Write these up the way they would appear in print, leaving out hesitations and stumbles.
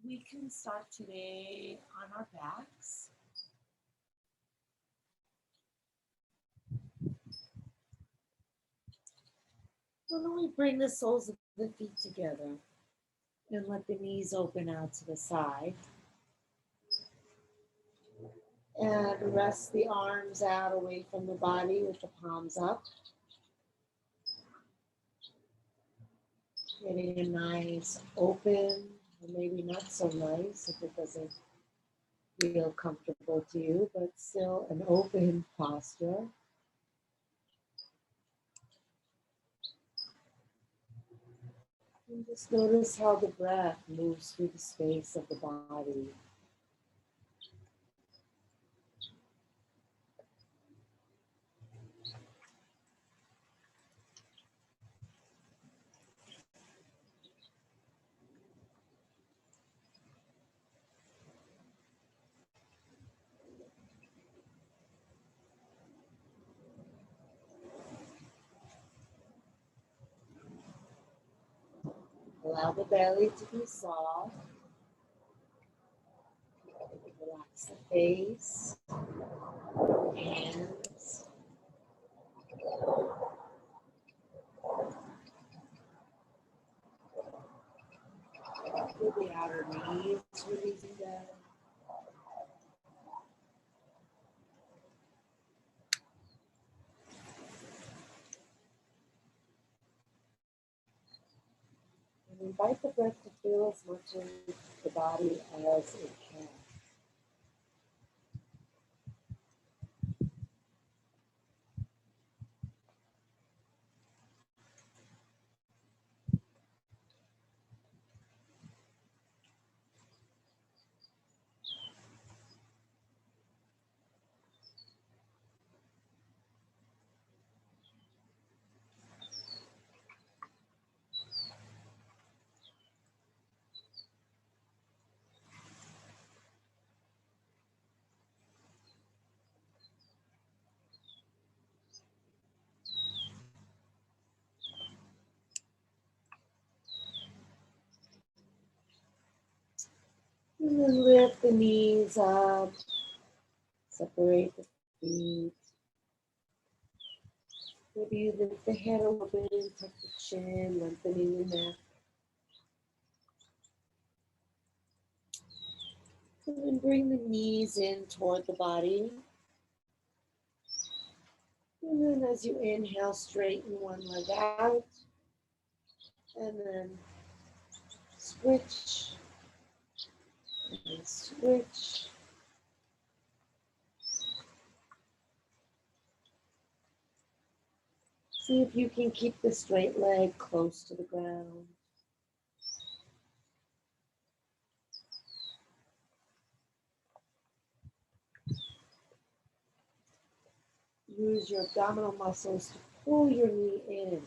We can start today on our backs. Why don't we bring the soles of the feet together and let the knees open out to the side. And rest the arms out away from the body with the palms up. Getting a nice open, or maybe not so nice if it doesn't feel comfortable to you, but still an open posture. And just notice how the breath moves through the space of the body. Allow the belly to be soft. Relax the face, hands. Feel the outer knees releasing down. And invite the breath to fill as much of the body as it can. And then lift the knees up, separate the feet. Maybe you lift the head a little bit, tuck the chin, lengthening the neck. And then bring the knees in toward the body. And then as you inhale, straighten one leg out. And then switch. And switch. See if you can keep the straight leg close to the ground. Use your abdominal muscles to pull your knee in.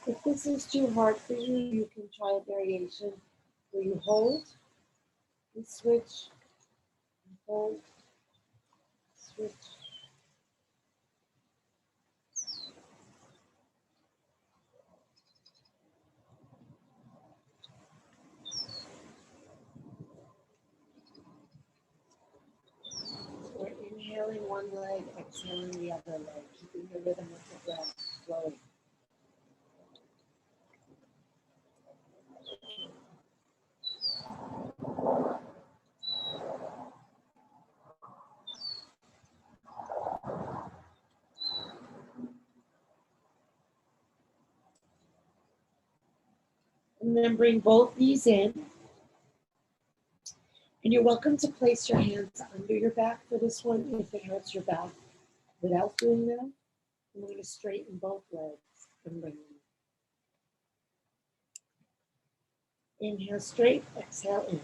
If this is too hard for you, you can try a variation where you hold and switch, and hold, switch. We're inhaling one leg, exhaling the other leg, keeping the rhythm of the breath flowing. And then bring both knees in. And you're welcome to place your hands under your back for this one if it hurts your back. Without doing that, I'm going to straighten both legs and bring them. Inhale straight, exhale in.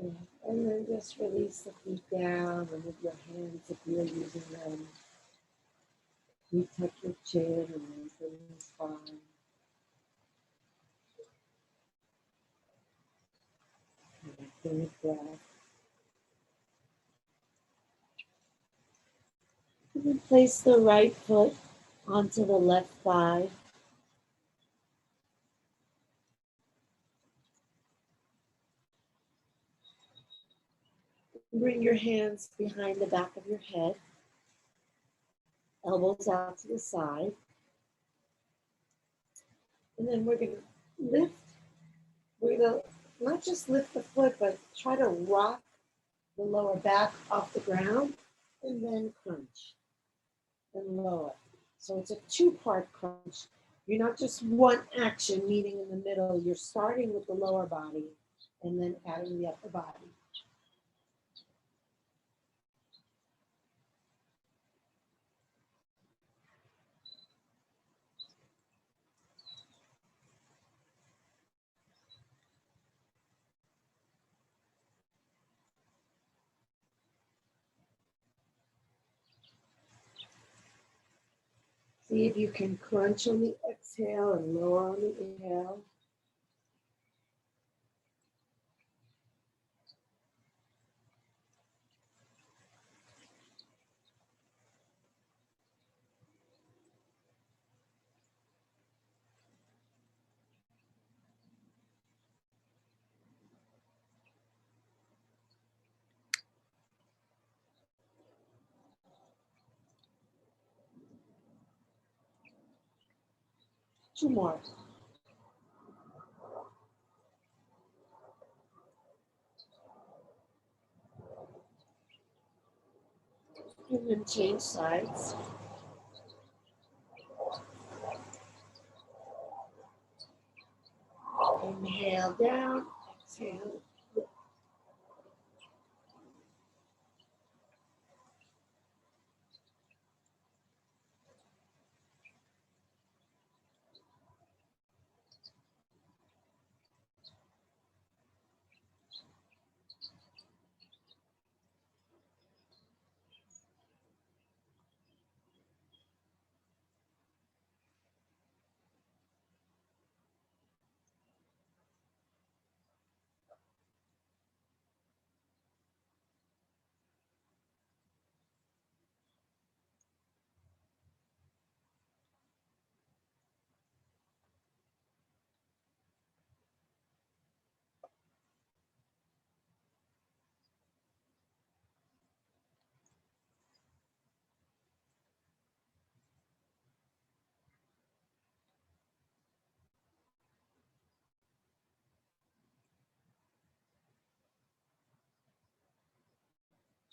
Good. And then just release the feet down and with your hands, if you're using them, you tuck your chin and lengthen your spine. Connecting with breath. And then place the right foot onto the left thigh. Bring your hands behind the back of your head, elbows out to the side. And then we're going to lift. We're going to not just lift the foot, but try to rock the lower back off the ground and then crunch and lower. So it's a two-part crunch. You're not just one action meeting in the middle. You're starting with the lower body and then adding the upper body. See if you can crunch on the exhale and lower on the inhale. Two more. And then change sides. Inhale down, exhale.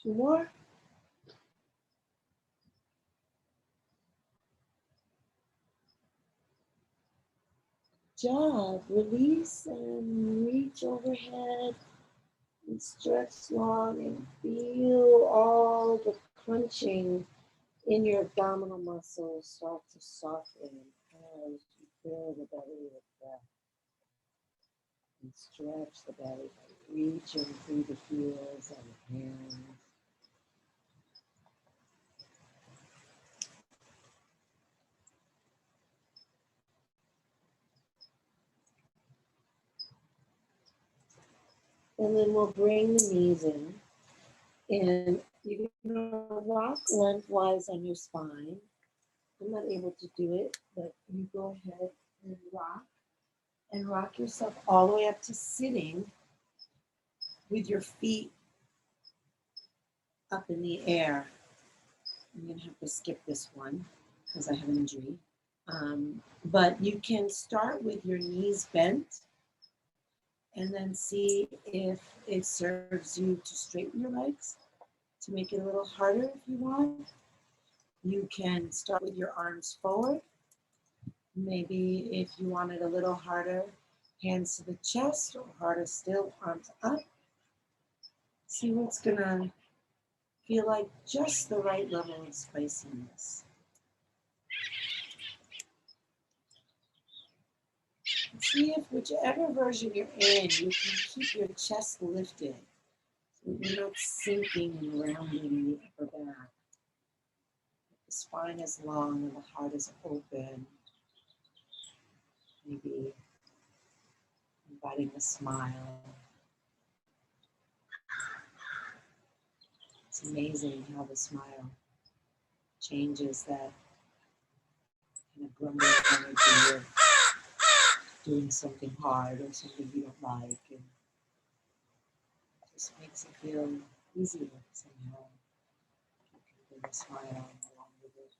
Two more. Job. Release and reach overhead and stretch long and feel all the crunching in your abdominal muscles start to soften as you fill the belly with breath. And stretch the belly by reaching through the heels and hands. And then we'll bring the knees in. And you're going to rock lengthwise on your spine. I'm not able to do it, but you go ahead and rock yourself all the way up to sitting with your feet up in the air. I'm going to have to skip this one because I have an injury. But you can start with your knees bent and then see if it serves you to straighten your legs, to make it a little harder if you want. You can start with your arms forward. Maybe if you want it a little harder, hands to the chest, or harder still, arms up. See what's gonna feel like just the right level of spiciness. See if whichever version you're in, you can keep your chest lifted. We're not sinking and rounding the upper back. The spine is long and the heart is open. Maybe inviting a smile. It's amazing how the smile changes that kind of grumbling energy of doing something hard or something you don't like, and it just makes it feel easier somehow. You can bring a smile along with it.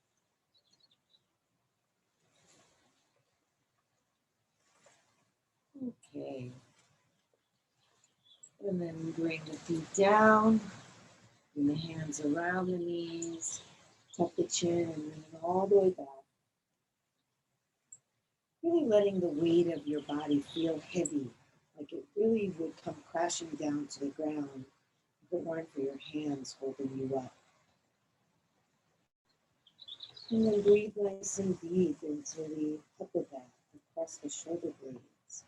Okay. And then bring the feet down, bring the hands around the knees, tuck the chin and lean all the way back. Really letting the weight of your body feel heavy, like it really would come crashing down to the ground if it weren't for your hands holding you up. And then breathe nice and deep into the upper back, across the shoulder blades.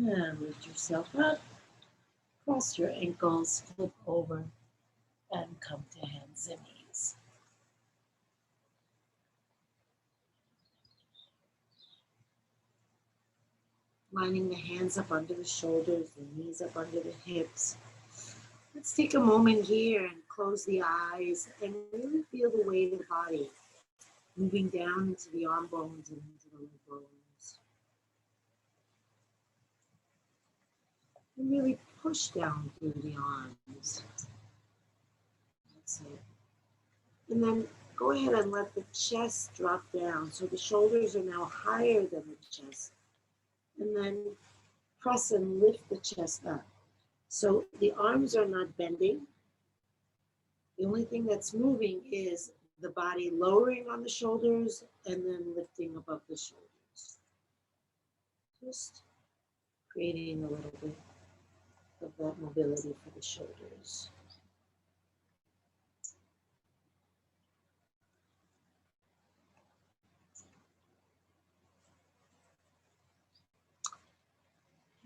And lift yourself up, cross your ankles, flip over, and come to hands and knees. Lining the hands up under the shoulders, the knees up under the hips. Let's take a moment here and close the eyes and really feel the weight of the body moving down into the arm bones and into the leg bones. And really push down through the arms. That's it. And then go ahead and let the chest drop down. So the shoulders are now higher than the chest. And then press and lift the chest up. So the arms are not bending. The only thing that's moving is the body lowering on the shoulders and then lifting above the shoulders. Just creating a little bit of that mobility for the shoulders.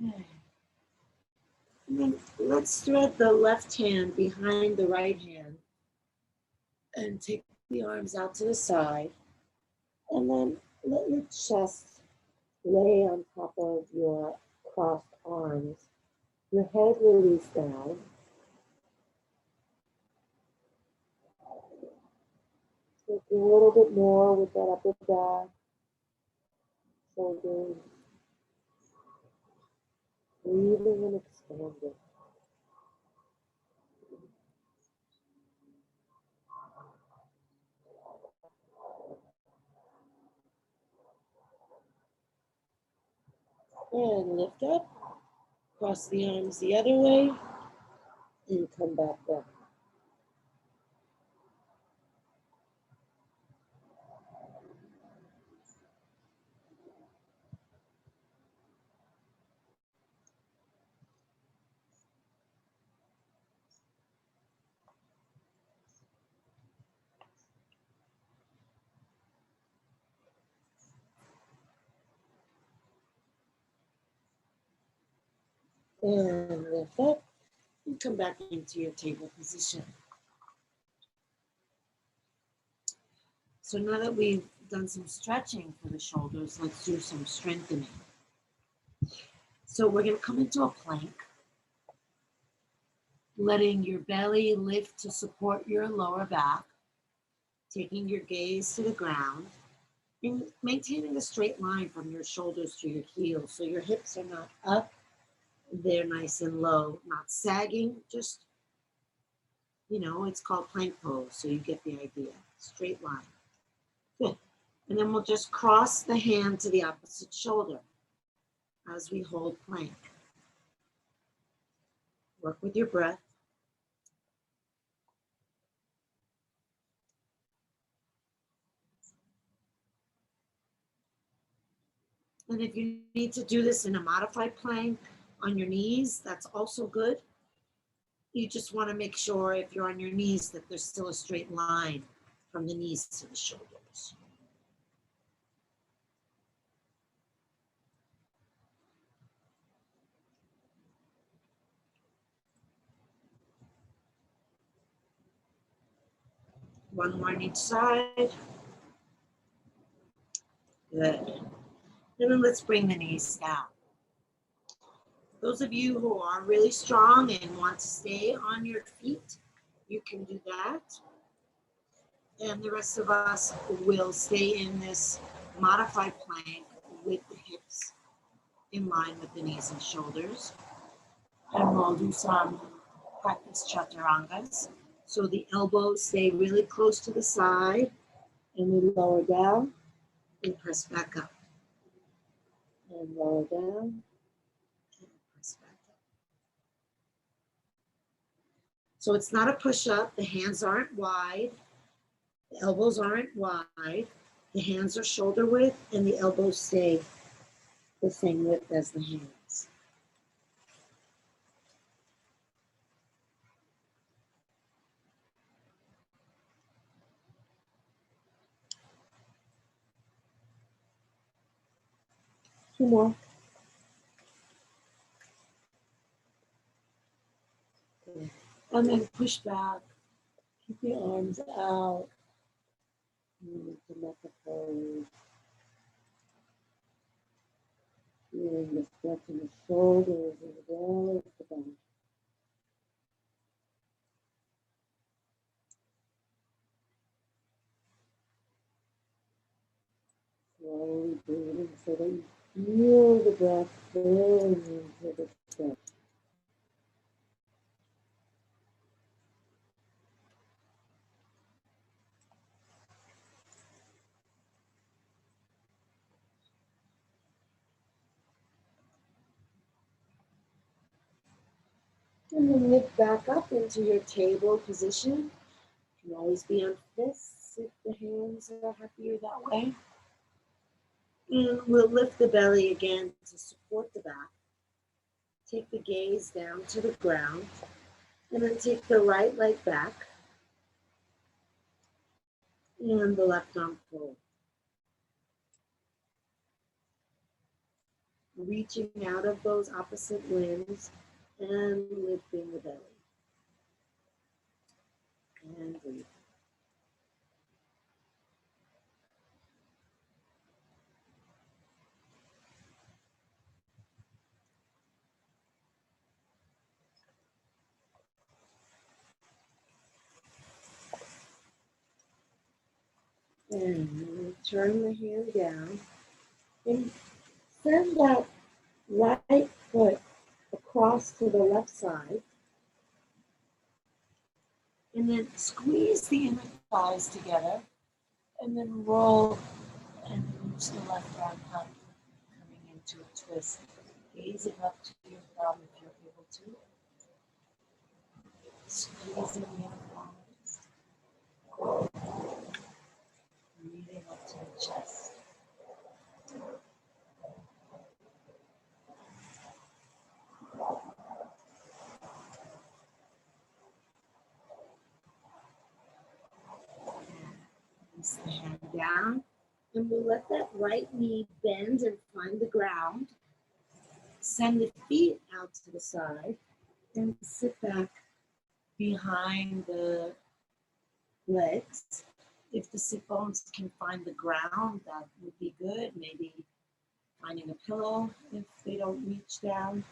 Okay. And then let's thread the left hand behind the right hand and take the arms out to the side. And then let your chest lay on top of your crossed arms. Your head release down. Take a little bit more with that upper back, shoulders, breathing and expanding. And lift up, cross the arms the other way, and come back down. And lift up, and come back into your table position. So now that we've done some stretching for the shoulders, let's do some strengthening. So we're going to come into a plank, letting your belly lift to support your lower back, taking your gaze to the ground, and maintaining a straight line from your shoulders to your heels. So your hips are not up, they're nice and low, not sagging, just, it's called plank pose, so you get the idea. Straight line. Good. And then we'll just cross the hand to the opposite shoulder as we hold plank. Work with your breath. And if you need to do this in a modified plank on your knees, that's also good. You just want to make sure if you're on your knees that there's still a straight line from the knees to the shoulders. One more on each side. Good. And then let's bring the knees down. Those of you who are really strong and want to stay on your feet, you can do that. And the rest of us will stay in this modified plank with the hips in line with the knees and shoulders. And we'll do some practice Chaturangas. So the elbows stay really close to the side and we lower down and press back up. And lower down and press back up. So it's not a push-up. The hands aren't wide. The elbows aren't wide. The hands are shoulder width and the elbows stay the same width as the hands. Two more. Good. And then push back. Keep the arms out. Move the neck forward. Feeling the stretch in the shoulders as well as the back. Slowly breathing so that you feel the breath filling into the stretch. And then lift back up into your table position. You can always be on fists if the hands are happier that way. And we'll lift the belly again to support the back. Take the gaze down to the ground. And then take the right leg back. And the left arm forward. Reaching out of those opposite limbs and lifting the belly. And breathe. And turn the hand down and send that right foot across to the left side. And then squeeze the inner thighs together. And then roll and reach the left arm up, coming into a twist. Gazing up to your thumb if you're able to. Squeezing the inner thighs. Breathing up to the chest. Place the hand down, and we'll let that right knee bend and find the ground. Send the feet out to the side and sit back behind the legs. If the sit bones can find the ground, that would be good. Maybe finding a pillow if they don't reach down.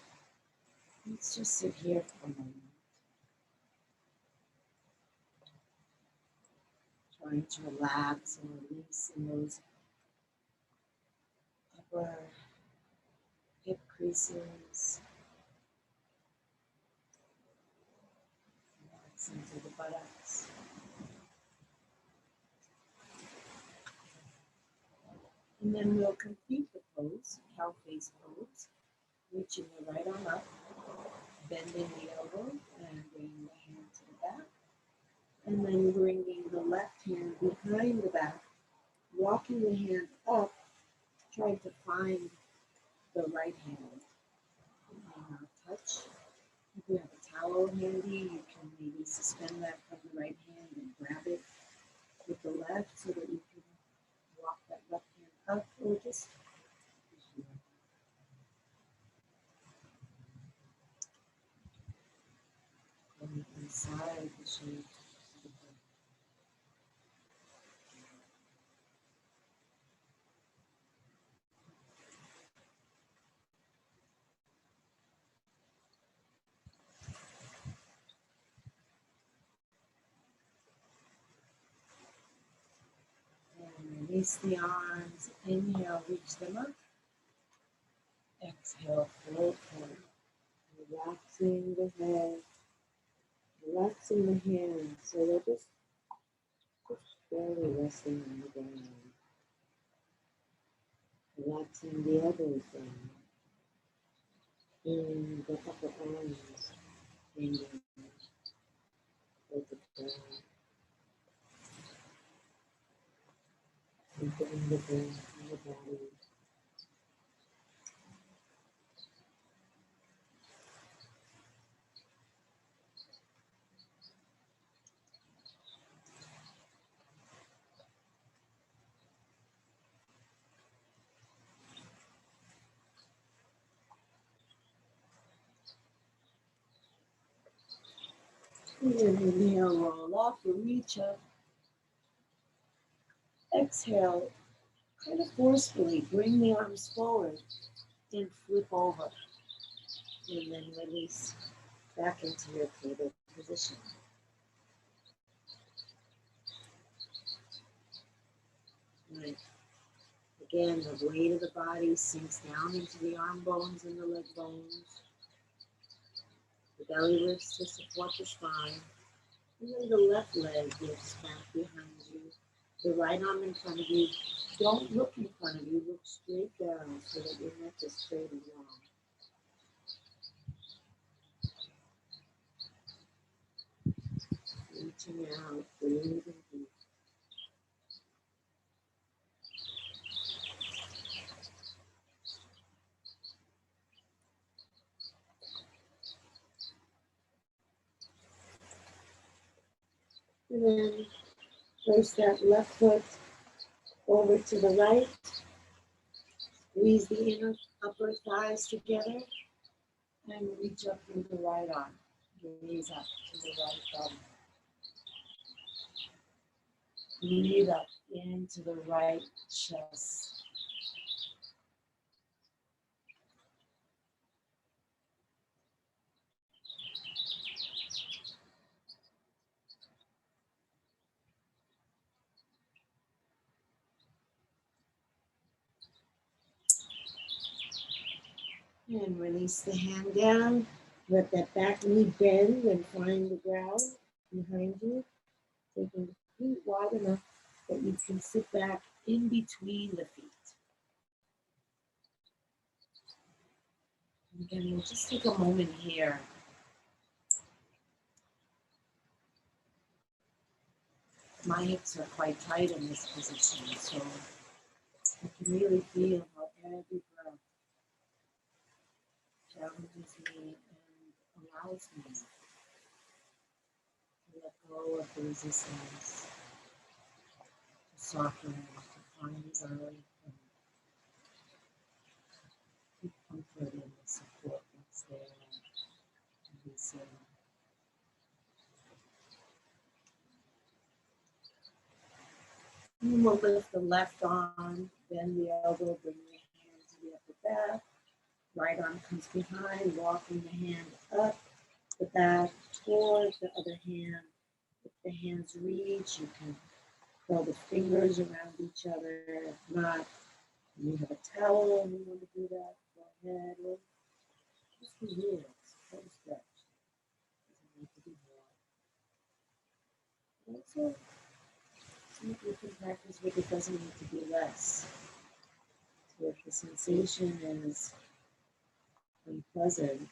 Let's just sit here for a moment. Trying to relax and release in those upper hip creases. Relax into the buttocks. And then we'll complete the pose, cow face pose, reaching the right arm up, bending the elbow, and bringing the hand to the back. And then bringing the left hand behind the back, walking the hand up, trying to find the right hand. It may not touch. If we have a towel handy, you can maybe suspend that from the right hand and grab it with the left so that you can walk that left hand up, or just on the inside the shape. And release the arms. Inhale, reach them up. Exhale, float forward. Relaxing the head, relaxing the hands, so they're just barely resting on the ground. Relaxing the elbows down, and the upper arms hanging over the ground, and getting the breath in the body. And then inhale, roll up or reach up. Exhale, kind of forcefully bring the arms forward and flip over. And then release back into your table position. Right. Again, the weight of the body sinks down into the arm bones and the leg bones. The belly lifts to support the spine. And then the left leg lifts back behind you. The right arm in front of you. Don't look in front of you. Look straight down so that your neck is straight and long. Reaching out, breathing deep. And then place that left foot over to the right. Squeeze the inner upper thighs together and reach up through the right arm. Gaze up to the right thumb. Breathe up into the right chest. And release the hand down. Let that back knee bend and find the ground behind you. Taking the feet wide enough that you can sit back in between the feet. And again, we'll just take a moment here. My hips are quite tight in this position, so I can really feel how every breath challenges me and allows me to let go of the resistance, to soften, to find early and keep comfort in the support that's there to be seen. And we'll lift the left arm, bend the elbow, bring the hand to the upper back. Right arm comes behind, walking the hand up the back towards the other hand. If the hands reach, you can curl the fingers around each other. If not, you have a towel and you want to do that, go ahead. Or just be here, slow stretch. Doesn't need to be more. Also, see if you can practice with it doesn't need to be less. So if the sensation is unpleasant,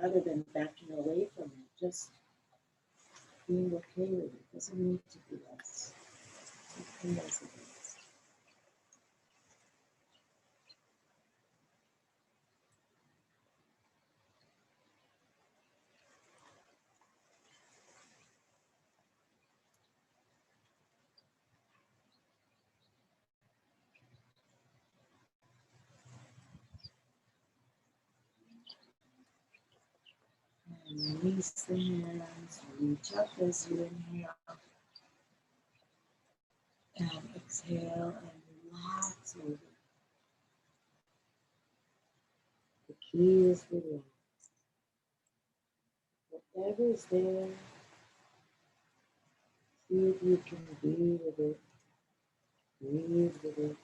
other than backing away from it, just being okay with it. Doesn't need to be less. It's okay as it is. Release the hands, reach up as you inhale and exhale and relax over. The key is relax. Whatever's there, see if you can be with it, breathe with it,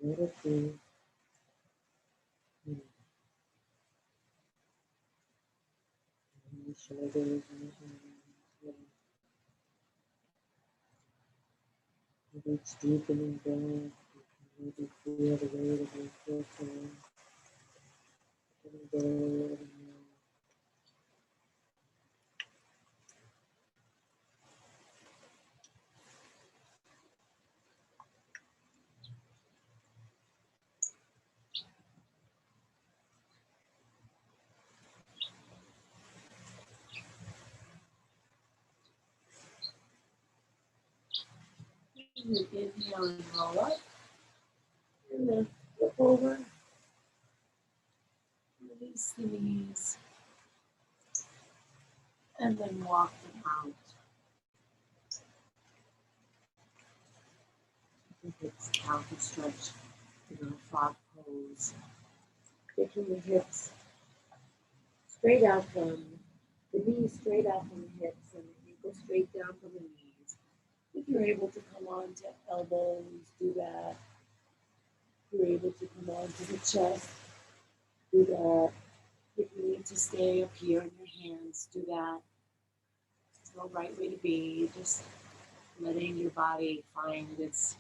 let it be. And the shoulders and the hands. With each deepening breath, you can maybe feel the weight of your foot getting better a little more. And then inhale and roll up. And then flip over. Release the knees. And then walk them out. I think it's counter stretch in our frog pose. Taking the hips straight out from the knees, straight out from the hips, and the ankle straight down from the knees. If you're able to come on to elbows, do that. If you're able to come on to the chest, do that. If you need to stay up here in your hands, do that. There's no right way to be. Just letting your body find its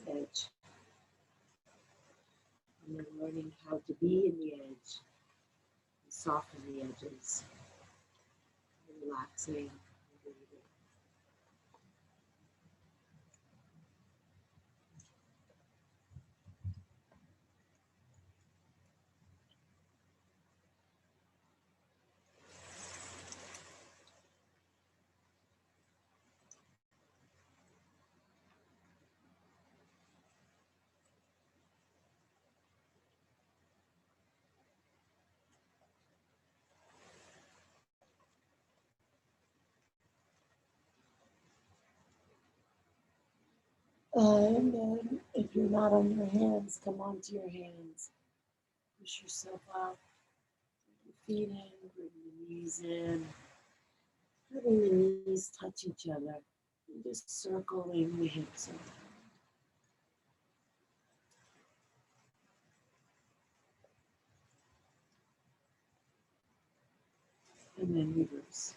edge. And then learning how to be in the edge and soften the edges. Relaxing. And then, if you're not on your hands, come onto your hands. Push yourself up. Bring your feet in, bring the knees in. Letting the knees touch each other. And just circling the hips around. And then reverse.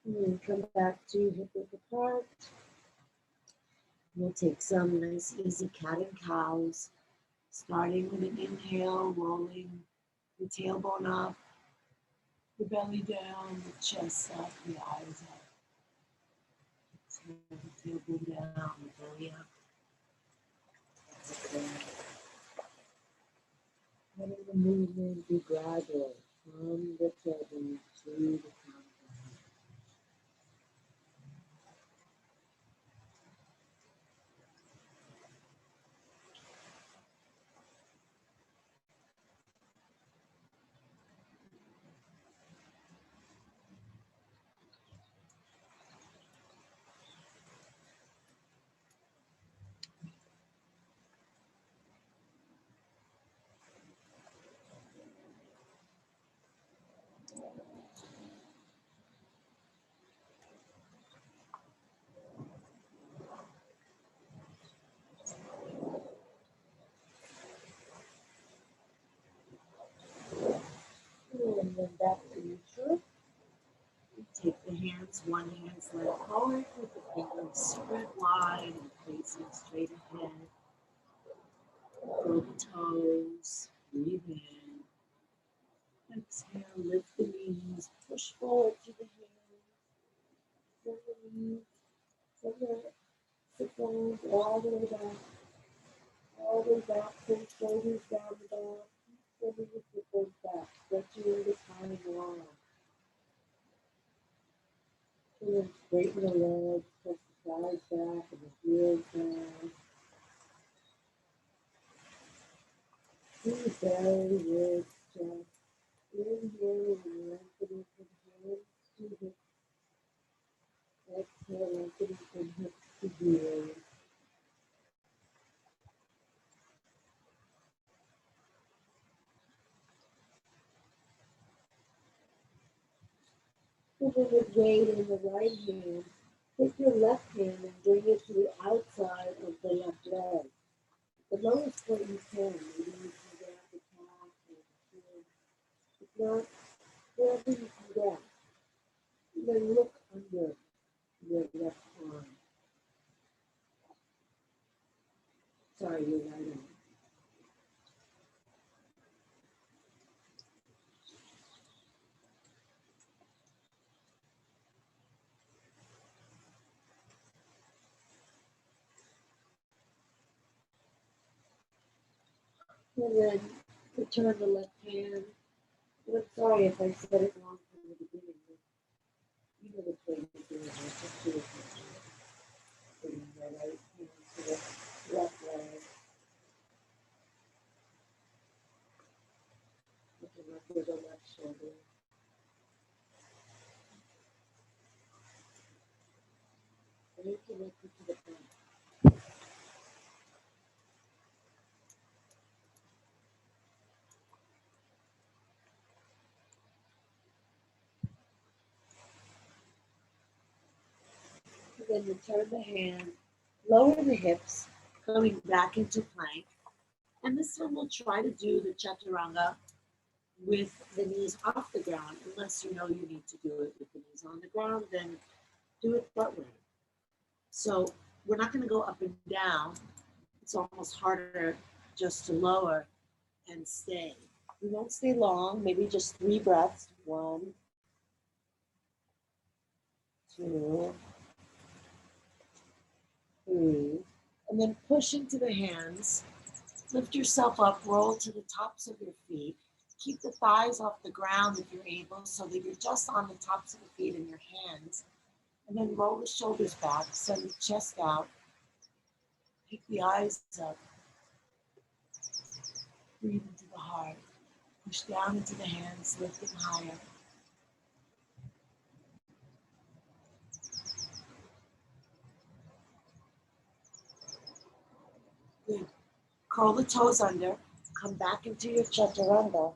And then come back to hip width apart. We'll take some nice easy cat and cows, starting with an inhale, rolling the tailbone up, the belly down, the chest up, the eyes up. Exhale, the tailbone down, the belly up. Exhale. Letting the movement be gradual from the tailbone to the crown. And then back to neutral. Take the hands, one hand's left forward with the fingers spread wide and facing straight ahead. Curl the toes, breathe in. Exhale, lift the knees, push forward to the hands. Send the knees, send the sit bones all the way back. All the way back, pull shoulders down the back. Sending the sit bones back, stretching the spine long. And then straighten the legs, press the thighs back and the heels down. Do belly, ribs, chest. Inhale and lengthening from hands to hips. Exhale, lengthening from hips to heels. And then with weight in the right hand, take your left hand and bring it to the outside of the left leg. The lowest point you can, maybe you can grab the calf or the shin. If not, wherever you can grab. And then look under your left arm. Sorry, your right arm. And then return the left hand. And I'm sorry if I said it wrong from the beginning. You know the way to do it. Just do it. Bring the right hand to the left leg. Looking up through the left shoulder. And connect it to the front. And then return the hand, lower the hips, coming back into plank. And this one we'll try to do the Chaturanga with the knees off the ground, unless you know you need to do it with the knees on the ground, then do it that way. So we're not going to go up and down. It's almost harder just to lower and stay. We won't stay long, maybe just 3 breaths. 1, 2, 3. And then push into the hands. Lift yourself up, roll to the tops of your feet. Keep the thighs off the ground if you're able, so that you're just on the tops of the feet and your hands. And then roll the shoulders back, send the chest out. Pick the eyes up. Breathe into the heart. Push down into the hands, lift them higher. Good. Curl the toes under, come back into your chaturanga,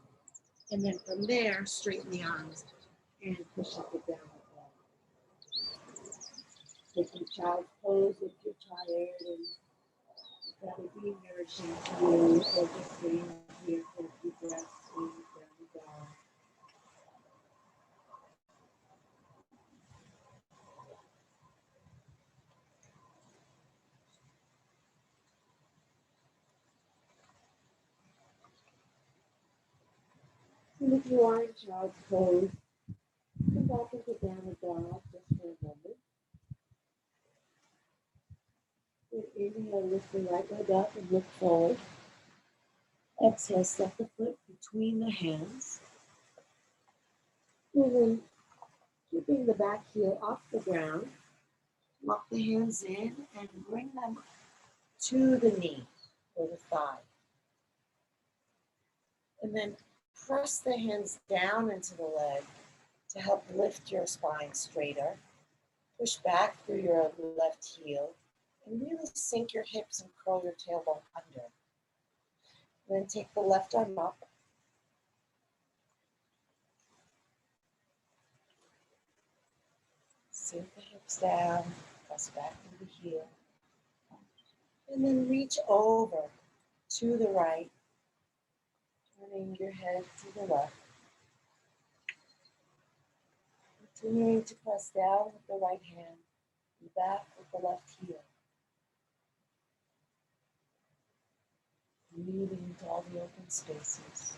and then from there, straighten the arms and push up and down. Take your child's pose if you're tired, and that will be nourishing to you, or just staying here for a few breaths, down and down. And if you are in child's pose, come back into downward dog just for a moment. And inhale, lift the right leg up and look forward. Exhale, step the foot between the hands. And then keeping the back heel off the ground, lock the hands in and bring them to the knee or the thigh. And then press the hands down into the leg to help lift your spine straighter. Push back through your left heel and really sink your hips and curl your tailbone under. And then take the left arm up. Sink the hips down, press back through the heel. And then reach over to the right, turning your head to the left. Continuing to press down with the right hand and back with the left heel. Breathing into all the open spaces.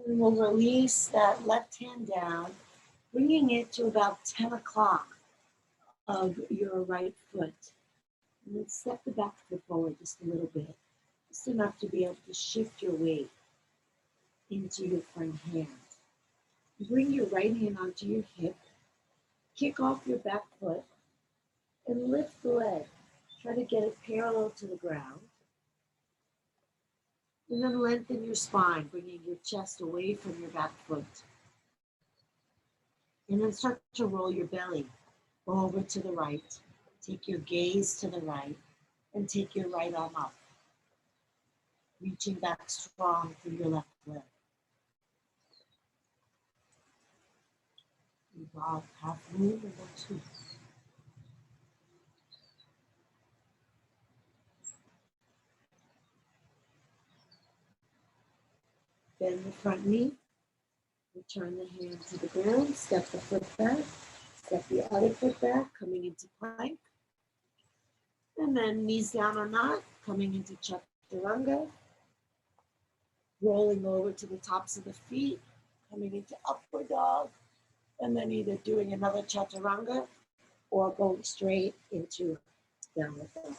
And we'll release that left hand down, bringing it to about 10 o'clock of your right foot. And then step the back foot forward just a little bit. just enough to be able to shift your weight into your front hand. Bring your right hand onto your hip, kick off your back foot, and lift the leg. Try to get it parallel to the ground. And then lengthen your spine, bringing your chest away from your back foot. And then start to roll your belly over to the right. Take your gaze to the right and take your right arm up, reaching back strong through your left leg. Revolve half moon and then two. Bend the front knee. Return the hand to the ground. Step the foot back. Step the other foot back, coming into plank. And then knees down or not, coming into Chaturanga. Rolling over to the tops of the feet, coming into upward dog. And then either doing another Chaturanga or going straight into downward dog.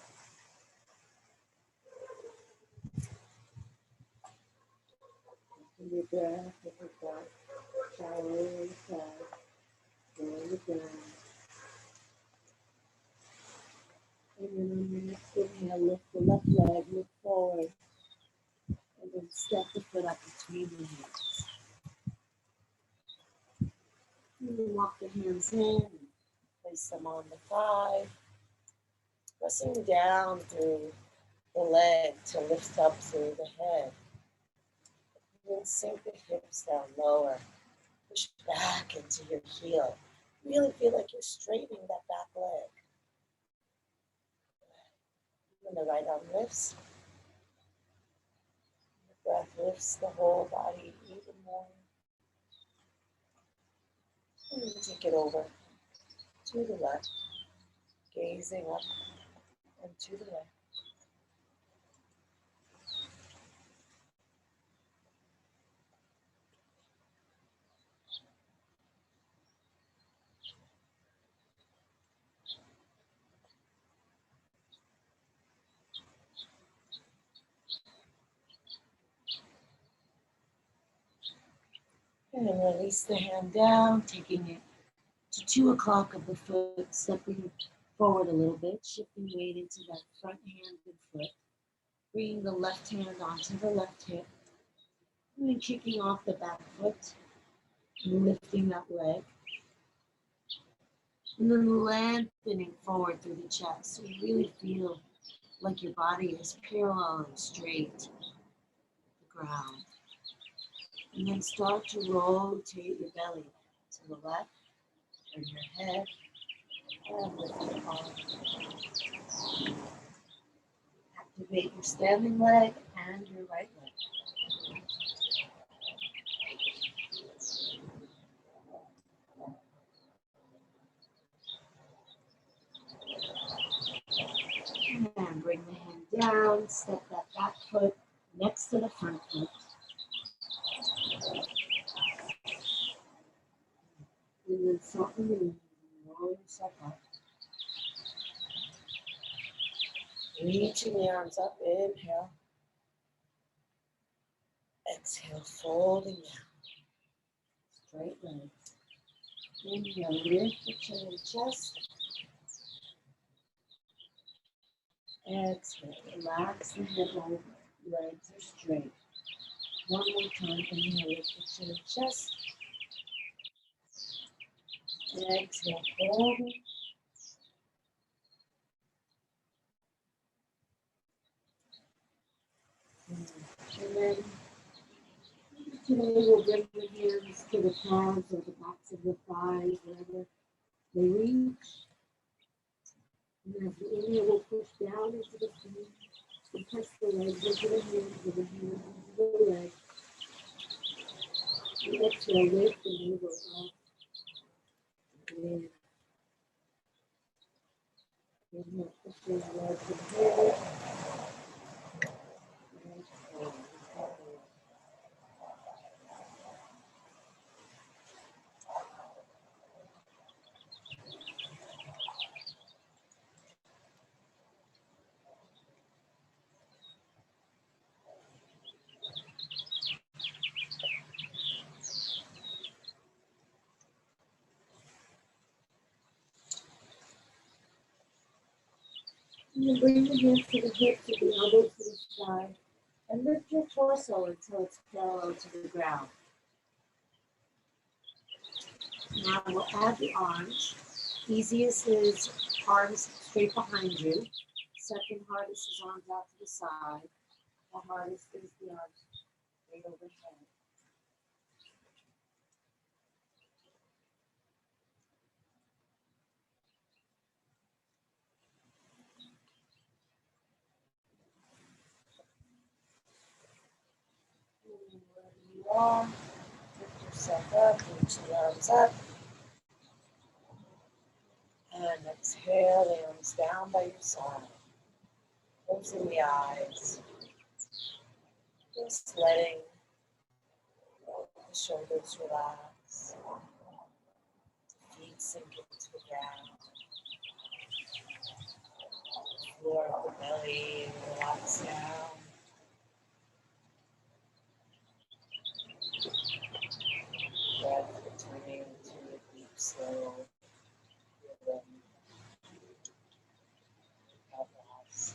Your breath, take it back. Shower really fast. Roll it down. And then on your next inhale, lift the left leg, look forward. And then step the foot up between the hands. And then walk the hands in and place them on the thigh. Pressing down through the leg to lift up through the head. And then sink the hips down lower. Push back into your heel. Really feel like you're straightening that back leg. And the right arm lifts. The breath lifts the whole body even more. And then take it over to the left, gazing up and to the left. And then release the hand down, taking it to 2 o'clock of the foot, stepping forward a little bit, shifting weight into that front hand and foot, bringing the left hand onto the left hip, and then kicking off the back foot, and lifting that leg, and then lengthening forward through the chest, so you really feel like your body is parallel and straight to the ground. And then start to rotate your belly to the left, turn your head, and lift your arm. Activate your standing leg and your right leg. And bring the hand down, step that back foot next to the front foot. And then soften the knees and roll yourself up. Reaching the arms up, inhale. Exhale, folding down. Straight leg. Inhale, lift the chin and chest. Exhale, relax the hip over. Legs are straight. One more time, inhale, lift the chin and chest. Exhale, fold it. And then today we'll bring the hands to the calves or the backs of the thighs, wherever they reach. And as the inhale, we'll push down into the feet and press the legs into the hands and the hands into the legs. And exhale, lift the navel up. And inhale, push those legs and hands. And then bring the hands to the hips or the elbows to the side. And lift your torso until it's parallel to the ground. Now we'll add the arms. Easiest is arms straight behind you. Second hardest is arms out to the side. The hardest is the arms straight overhead. And wherever you are, lift yourself up, reach the arms up. And exhale the arms down by your side. Closing the eyes. Just letting the shoulders relax. Feet sink into the ground. Floor of the belly relax down. Breath returning to a deep, slow rhythm. Pause.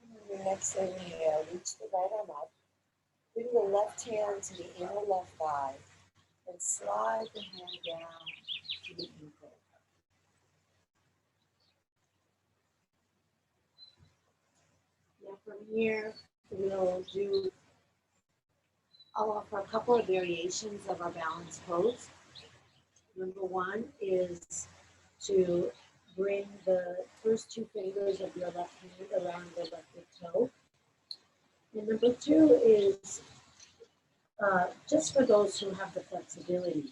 And your next inhale, reach the right arm up. Bring the left hand to the inner left thigh and slide the hand down to the ankle. Now from here, I'll offer a couple of variations of our balance pose. Number one is to bring the first two fingers of your left hand around the left big toe. And number two is just for those who have the flexibility.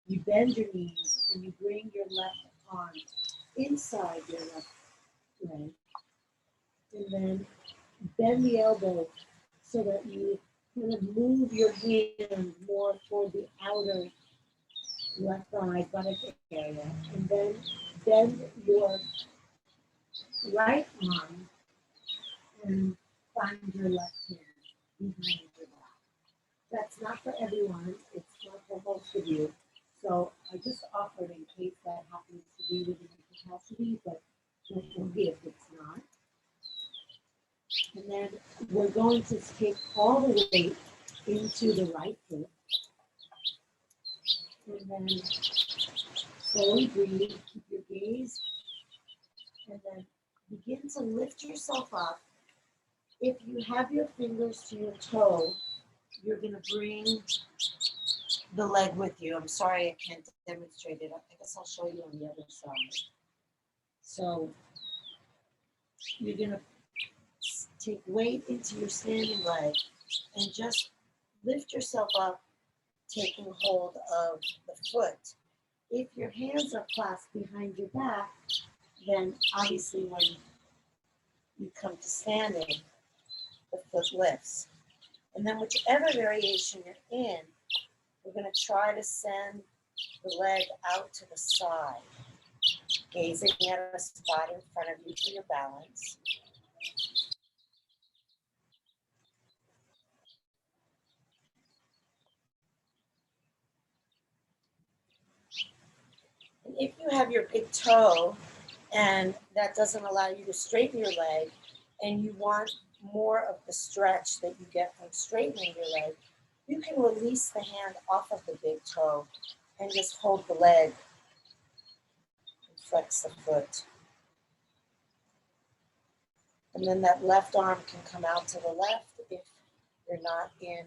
You bend your knees and you bring your left arm inside your left leg. And then bend the elbow so that you kind of move your hand more toward the outer left thigh buttock area. And then bend your right arm and find your left hand behind your back. That's not for everyone. It's not for most of you. So I just offered in case that happens to be within your capacity, but don't forget if it's not. And then we're going to take all the weight into the right foot. And then slowly breathe, keep your gaze, and then begin to lift yourself up. If you have your fingers to your toe, you're going to bring the leg with you. I'm sorry I can't demonstrate it. I guess I'll show you on the other side. So you're going to take weight into your standing leg and just lift yourself up, taking hold of the foot. If your hands are clasped behind your back, then obviously when you come to standing, the foot lifts. And then whichever variation you're in, we're going to try to send the leg out to the side, gazing at a spot in front of you for your balance. And if you have your big toe and that doesn't allow you to straighten your leg, and you want more of the stretch that you get from straightening your leg, you can release the hand off of the big toe and just hold the leg and flex the foot. And then that left arm can come out to the left if you're not in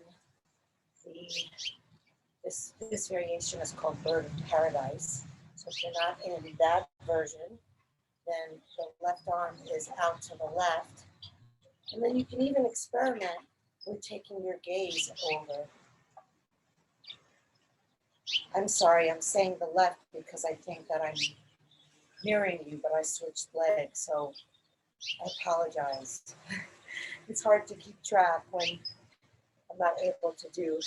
this variation is called Bird of Paradise. So if you're not in that version, then the left arm is out to the left. And then you can even experiment with taking your gaze over. I'm sorry, I'm saying the left because I think that I'm mirroring you, but I switched legs, so I apologize. It's hard to keep track when I'm not able to do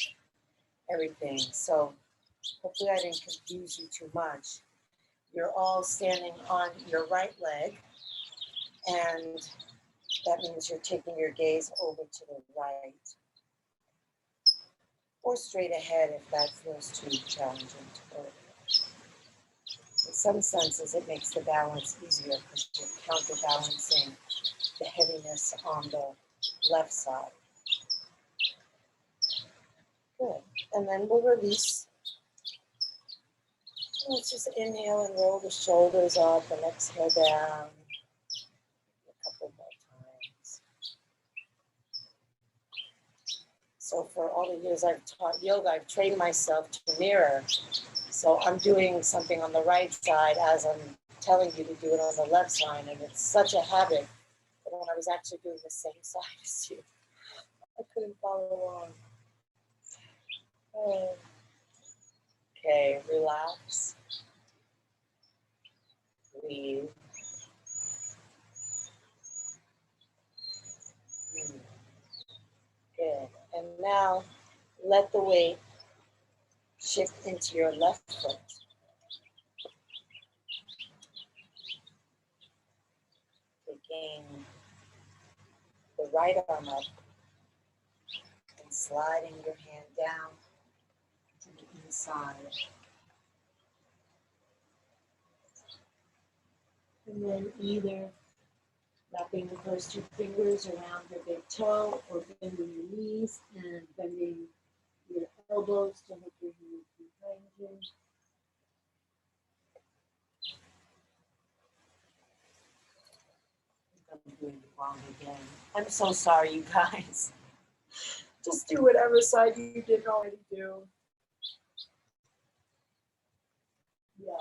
everything. So hopefully I didn't confuse you too much. You're all standing on your right leg, and that means you're taking your gaze over to the right or straight ahead if that feels too challenging to go. In some senses, it makes the balance easier because you're counterbalancing the heaviness on the left side. Good. And then we'll release. Let's just inhale and roll the shoulders up and exhale down a couple more times. So for all the years I've taught yoga, I've trained myself to mirror. So I'm doing something on the right side as I'm telling you to do it on the left side, and it's such a habit that when I was actually doing the same side as you, I couldn't follow along. Okay, relax. Breathe. Good. And now let the weight shift into your left foot. Taking the right arm up and sliding your hand down to the inside. And then either wrapping the first two fingers around your big toe or bending your knees and bending your elbows to hook your hands behind you. I'm doing it wrong again. I'm so sorry, you guys. Just do whatever side you didn't already do. Yeah.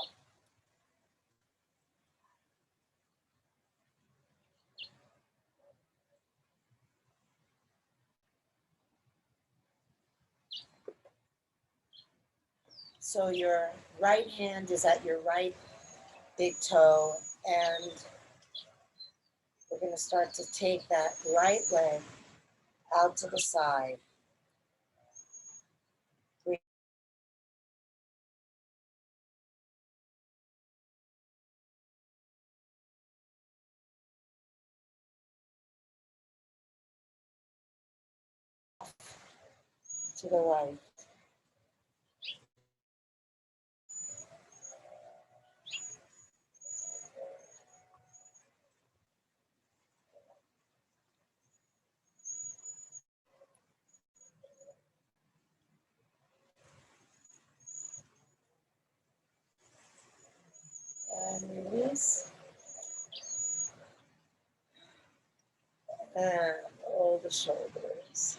So your right hand is at your right big toe, and we're going to start to take that right leg out to the side. Breathe to the right. And release. And roll the shoulders.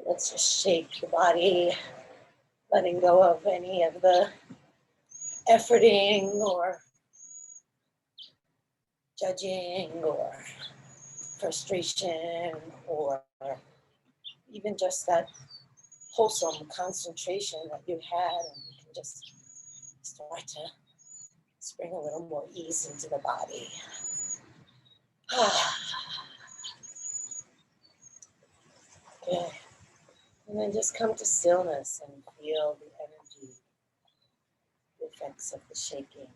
Let's just shake the body, letting go of any of the efforting or judging or frustration or even just that wholesome concentration that you had, and you can just start to bring a little more ease into the body. Good. And then just come to stillness and feel the energy, the effects of the shaking.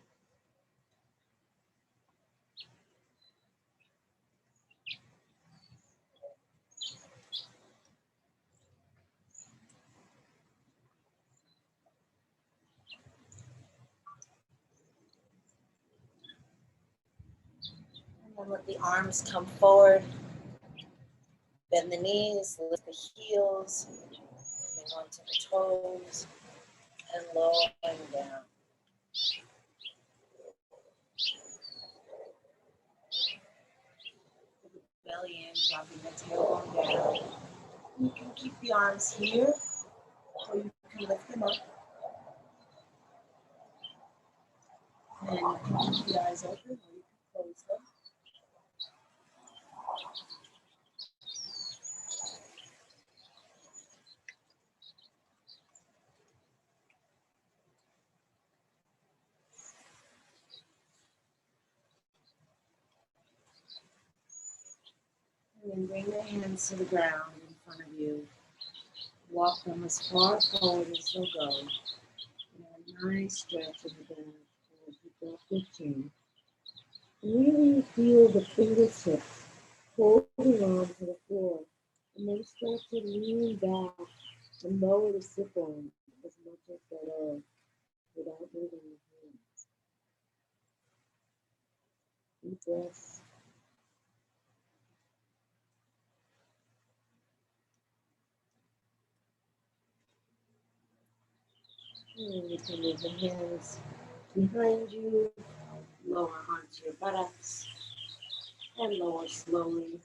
And then let the arms come forward. Bend the knees, lift the heels, coming onto the toes, and lowering down. Belly in, dropping the tailbone down. You can keep the arms here, or you can lift them up. And you can keep the eyes open, or you can close them. And then bring the hands to the ground and front of you. Walk them as far forward as they'll go. And a nice stretch in the back. And keep that 15. Really feel the fingertips holding on to the floor. And then start to lean back and lower the sit bone as much as that without moving your hands. Deep breaths. And you can move the hands behind you, lower onto your buttocks, and lower slowly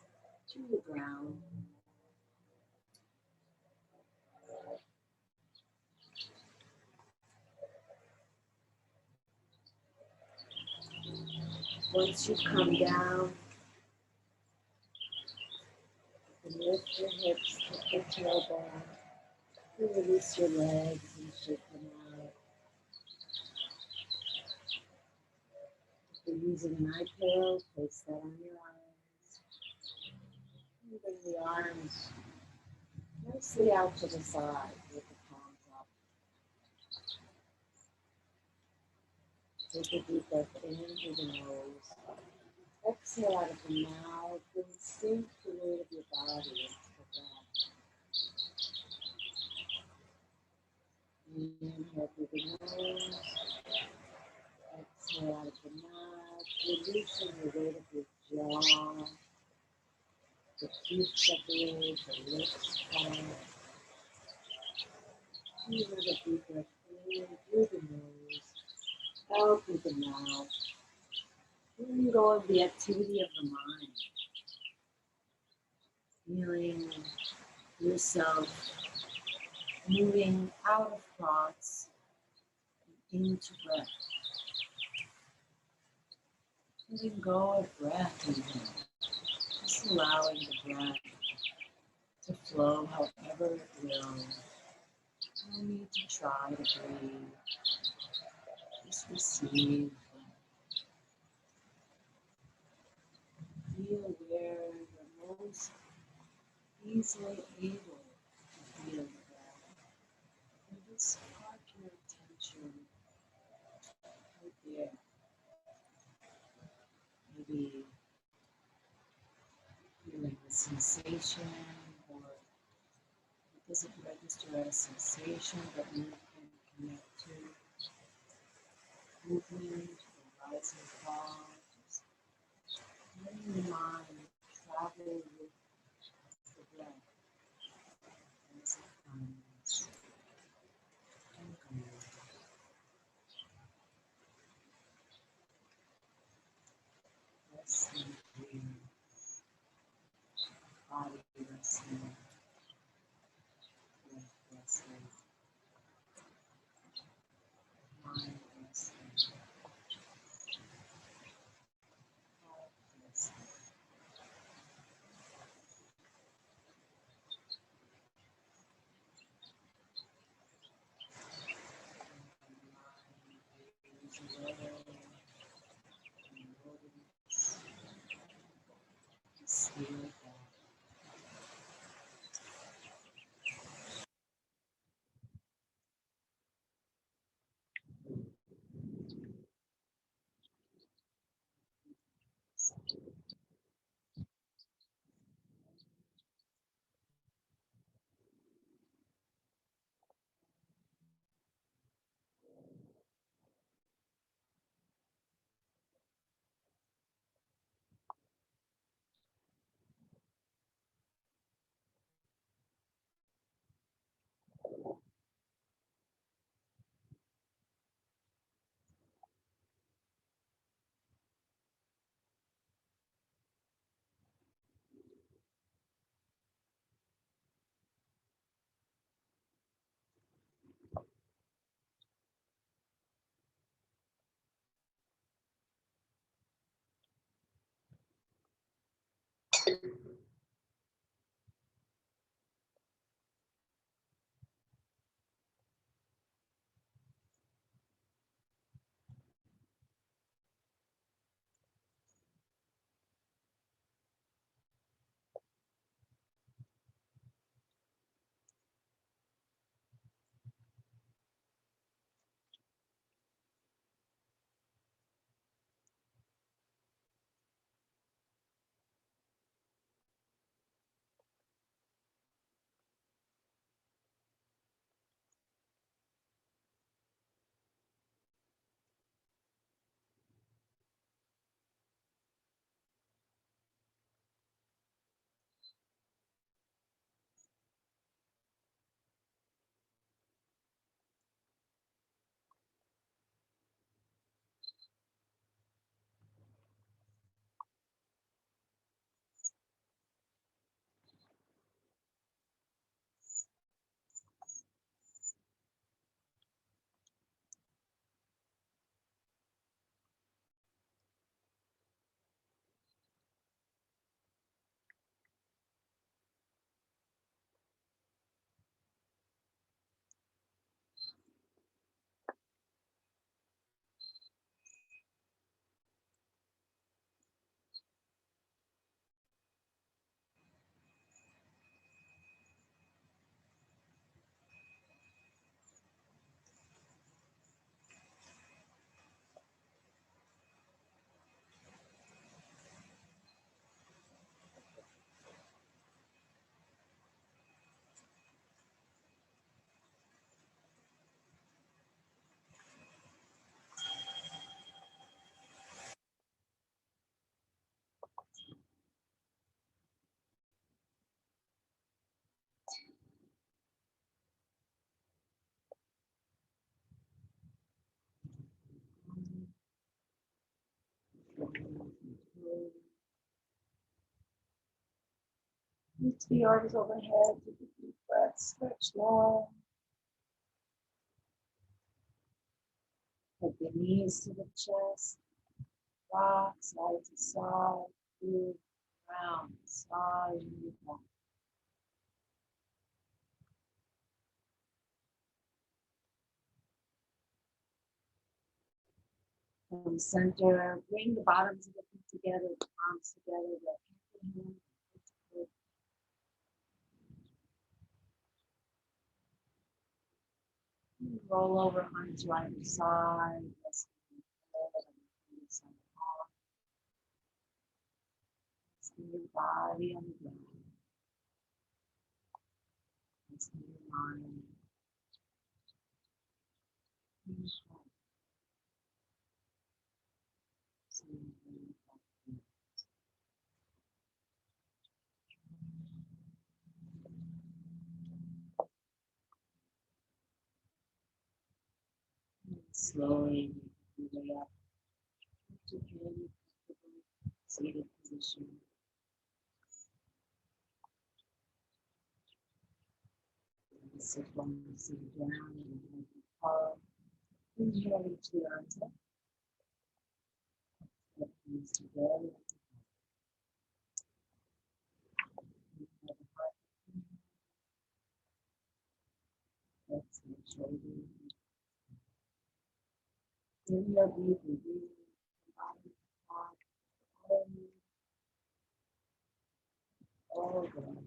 to the ground. Once you come down, you can lift your hips, lift your tailbone, and release your legs and shake them out. If you're using an eye pillow, place that on your eyes. And bring the arms nicely out to the side with the palms up. Take a deep breath in through the nose. Exhale out of the mouth and sink the weight of your body into the breath. Inhale through the nose. Exhale out of the mouth, releasing the weight of your jaw. The teeth separate, the lips fall. Another deep breath in through the nose, out through the mouth. Letting go of the activity of the mind. Feeling yourself moving out of thoughts and into breath. Letting go of breath even. Just allowing the breath to flow however it will. No need to try to breathe. Just receive. Feel where you're most easily able to feel the breath. And just park your attention right there. Maybe feeling the sensation, or it doesn't register as sensation, but you can connect to movement or rise and fall. Just letting the mind travel with the breath as it comes and goes. Resting here, body resting, breath resting, mind resting, heart resting. Lift the arms overhead. Take a deep breath. Stretch long. Put the knees to the chest. Rock side to side. Move around. Side and move back. From center, bring the bottoms of the feet together, the palms together, the hand. Roll over onto either side. Resting your body on the ground. Resting your mind. Slowly make your way up to any seated position. Sit one, sit down, and palm. Inhale, reach the arms up. Let these together. Inhale the heart. Exhale, shoulders. Inhale deeply, breathe. Body, heart, all good.